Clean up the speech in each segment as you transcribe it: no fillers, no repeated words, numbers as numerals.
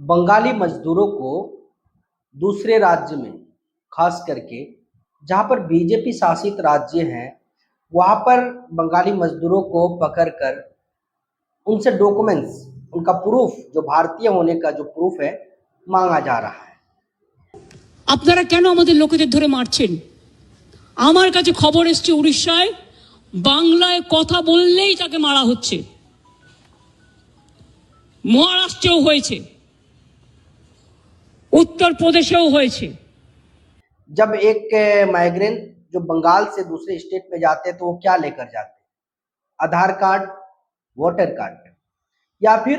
बंगाली मजदूरों को दूसरे राज्य में, खास करके जहाँ पर बीजेपी शासित राज्य हैं, वहाँ पर बंगाली मजदूरों को पकड़कर उनसे डॉक्यूमेंट्स, उनका प्रूफ, जो भारतीय होने का जो प्रूफ है, मांगा जा रहा है। আপনারা কেন আমাদের লোকেদের ধরে মারছেন? আমার কাছে খবর এসেছে উড়িষ্যায় বাংলায় কথা বললেই তাকে মারা হচ্ছে। মহারাষ্ট্রেও হয়েছে, उत्तर प्रदेशेও হয়েছে। जब एक माइग्रेंट जो बंगाल से दूसरे स्टेट में जाते हैं तो वो क्या लेकर जाते हैं? आधार कार्ड, वोटर कार्ड या फिर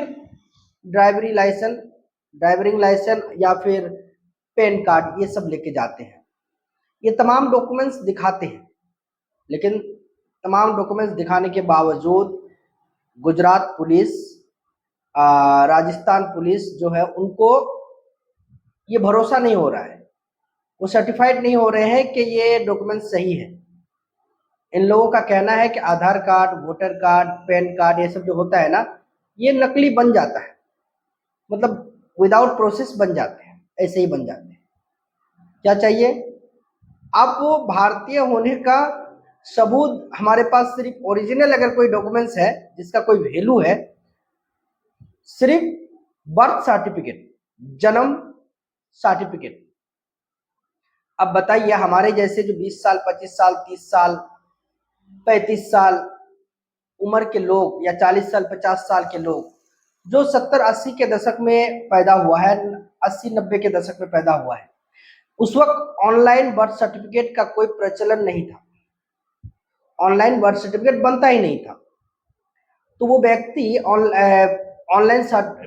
ड्राइविंग लाइसेंस या फिर पैन कार्ड, ये सब लेके जाते हैं। ये तमाम डॉक्यूमेंट्स दिखाते हैं, लेकिन तमाम डॉक्यूमेंट्स दिखाने के बावजूद गुजरात पुलिस, राजस्थान पुलिस जो है, उनको ये भरोसा नहीं हो रहा है, वो सर्टिफाइड नहीं हो रहे हैं कि ये डॉक्यूमेंट सही है। इन लोगों का कहना है कि Aadhaar card, voter card, PAN card, ये सब जो होता है ना, ये नकली बन जाता है, मतलब विदाउट प्रोसेस बन जाते हैं, ऐसे ही बन जाते हैं। क्या चाहिए? अब वो भारतीय होने का सबूत हमारे पास सिर्फ ओरिजिनल अगर कोई डॉक्यूमेंट्स है जिसका कोई वैल्यू है, सिर्फ बर्थ सर्टिफिकेट, जन्म सर्टिफिकेट। अब बताइए, हमारे जैसे जो 20 साल, 25 साल, 30 साल, 35 साल उम्र के लोग या 40 साल, 50 साल के लोग जो 70-80 के दशक में पैदा हुआ है, 80-90 के दशक में पैदा हुआ है, उस वक्त ऑनलाइन बर्थ सर्टिफिकेट का कोई प्रचलन नहीं था, ऑनलाइन बर्थ सर्टिफिकेट बनता ही नहीं था। तो वो व्यक्ति ऑनलाइन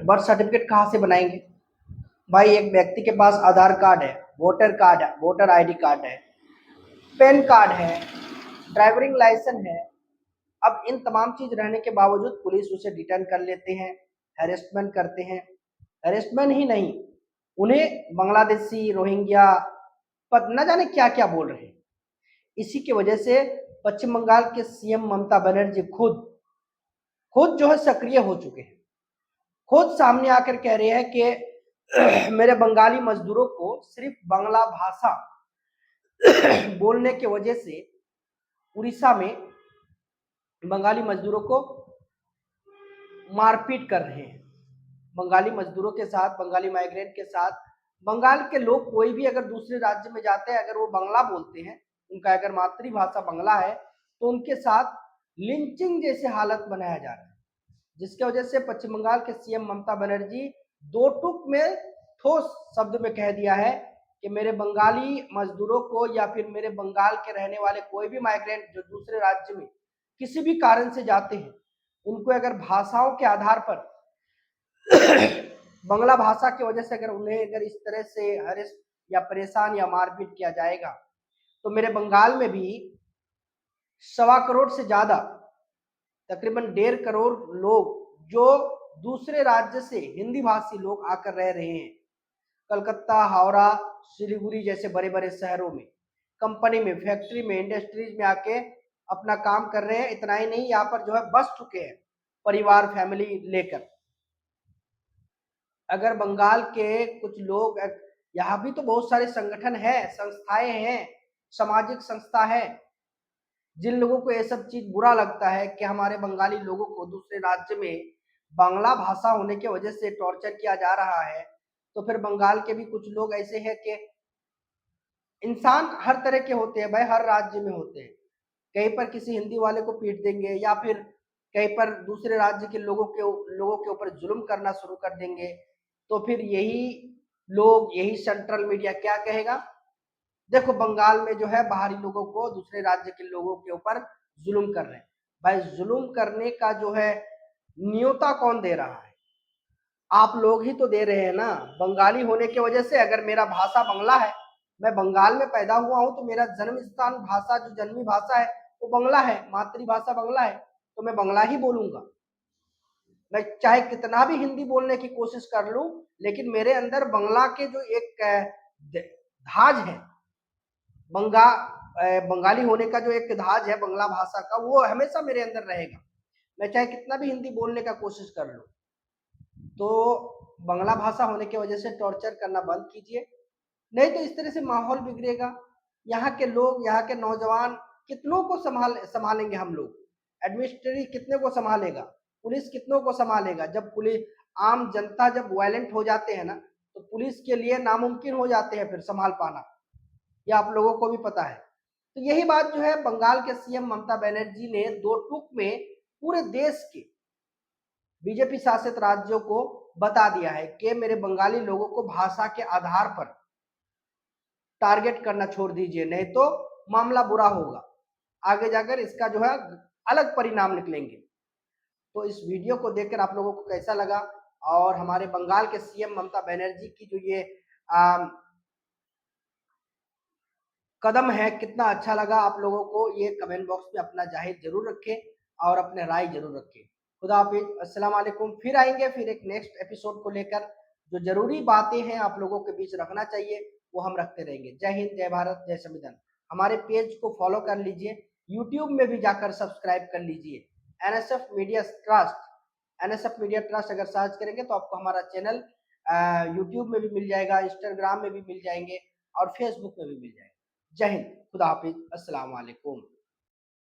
बर्थ सर्टिफिकेट कहाँ से बनाएंगे? भाई, एक व्यक्ति के पास आधार कार्ड है, वोटर आईडी कार्ड है, पैन कार्ड है, ड्राइविंग लाइसेंस है। अब इन तमाम चीज रहने के बावजूद पुलिस उसे डिटेन कर लेते हैं, हेरेसमेंट करते हैं। हेरेसमेंट ही नहीं, उन्हें बांग्लादेशी, रोहिंग्या, पर न जाने क्या क्या बोल रहे हैं। इसी की वजह से पश्चिम बंगाल के सीएम ममता बनर्जी खुद जो है सक्रिय हो चुके हैं, खुद सामने आकर कह रहे हैं कि मेरे बंगाली मजदूरों को सिर्फ बांग्ला भाषा बोलने की वजह से उड़ीसा में बंगाली मजदूरों को मारपीट कर रहे हैं। बंगाली मजदूरों के साथ, बंगाली माइग्रेंट के साथ, बंगाल के लोग कोई भी अगर दूसरे राज्य में जाते हैं, अगर वो बांग्ला बोलते हैं, उनका अगर मातृभाषा बांग्ला है, तो उनके साथ लिंचिंग जैसे हालत बनाया जा रहा है, जिसकी वजह से पश्चिम बंगाल के सीएम ममता बनर्जी दो टूक में, ठोस शब्द में कह दिया है कि मेरे बंगाली मजदूरों को या फिर मेरे बंगाल के रहने वाले कोई भी माइग्रेंट जो दूसरे राज्य में किसी भी कारण से जाते हैं, उनको अगर भाषाओं के आधार पर बांग्ला भाषा की वजह से अगर इस तरह से हरेस या परेशान या मारपीट किया जाएगा, तो मेरे बंगाल में भी 1.25 करोड़ से ज्यादा, तकरीबन 1.5 करोड़ लोग जो दूसरे राज्य से हिंदी भाषी लोग आकर रह रहे हैं, कलकत्ता, हावड़ा, सिलीगुड़ी जैसे बड़े बड़े शहरों में, कंपनी में, फैक्ट्री में, इंडस्ट्रीज में आके अपना काम कर रहे हैं। इतना ही नहीं, यहाँ पर जो है बस चुके हैं परिवार, फैमिली लेकर। अगर बंगाल के कुछ लोग, यहाँ भी तो बहुत सारे संगठन हैं, संस्थाएं हैं, सामाजिक संस्था है, जिन लोगों को ये सब चीज बुरा लगता है कि हमारे बंगाली लोगों को दूसरे राज्य में बांग्ला भाषा होने की वजह से टॉर्चर किया जा रहा है, तो फिर बंगाल के भी कुछ लोग ऐसे हैं कि इंसान हर तरह के होते हैं भाई, हर राज्य में होते हैं। कहीं पर किसी हिंदी वाले को पीट देंगे, या फिर कहीं पर दूसरे राज्य के लोगों के ऊपर जुल्म करना शुरू कर देंगे, तो फिर यही सेंट्रल मीडिया क्या कहेगा? देखो, बंगाल में जो है बाहरी लोगों को, दूसरे राज्य के लोगों के ऊपर जुल्म कर रहे हैं। भाई, जुल्म करने का जो है न्योता कौन दे रहा है? आप लोग ही तो दे रहे हैं ना। बंगाली होने की वजह से, अगर मेरा भाषा बांग्ला है, मैं बंगाल में पैदा हुआ हूं, तो मेरा जन्म स्थान भाषा, जो जन्मी भाषा है वो बांग्ला है, मातृभाषा बांग्ला है, तो मैं बांग्ला ही बोलूंगा। मैं चाहे कितना भी हिंदी बोलने की कोशिश कर लूं, लेकिन मेरे अंदर बांग्ला के जो एक धाज है, बंगाली होने का जो एक धाज है बांग्ला भाषा का, वो हमेशा मेरे अंदर रहेगा, मैं चाहे कितना भी हिंदी बोलने का कोशिश कर लूं। तो बांग्ला भाषा होने की वजह से टॉर्चर करना बंद कीजिए, नहीं तो इस तरह से माहौल बिगड़ेगा। यहाँ के लोग, यहाँ के नौजवान कितनों को संभालेंगे हम लोग, एडमिनिस्ट्रेटिव कितने को संभालेगा, पुलिस कितनों को संभालेगा। जब पुलिस, आम जनता जब वायलेंट हो जाते हैं ना, तो पुलिस के लिए नामुमकिन हो जाते हैं फिर संभाल पाना, ये आप लोगों को भी पता है। तो यही बात जो है बंगाल के सीएम ममता बनर्जी ने दो टूक में पूरे देश के बीजेपी शासित राज्यों को बता दिया है कि मेरे बंगाली लोगों को भाषा के आधार पर टारगेट करना छोड़ दीजिए, नहीं तो मामला बुरा होगा, आगे जाकर इसका जो है अलग परिणाम निकलेंगे। तो इस वीडियो को देखकर आप लोगों को कैसा लगा, और हमारे बंगाल के सीएम ममता बनर्जी की जो ये कदम है कितना अच्छा लगा आप लोगों को, ये कमेंट बॉक्स में अपना जाहिर जरूर रखें और अपने राय जरूर रखें। खुदा हाफिज, अस्सलाम वालेकुम। फिर आएंगे फिर एक नेक्स्ट एपिसोड को लेकर, जो जरूरी बातें हैं आप लोगों के बीच रखना चाहिए वो हम रखते रहेंगे। जय हिंद, जय भारत, जय संविधान। हमारे पेज को फॉलो कर लीजिए, यूट्यूब में भी जाकर सब्सक्राइब कर लीजिए, NSF media trust. NSF media trust अगर सर्च करेंगे तो आपको हमारा चैनल यूट्यूब में भी मिल जाएगा, इंस्टाग्राम में भी मिल जाएंगे और फेसबुक में भी मिल जाएगा। जय हिंद, खुदा हाफिज, अस्सलाम वालेकुम।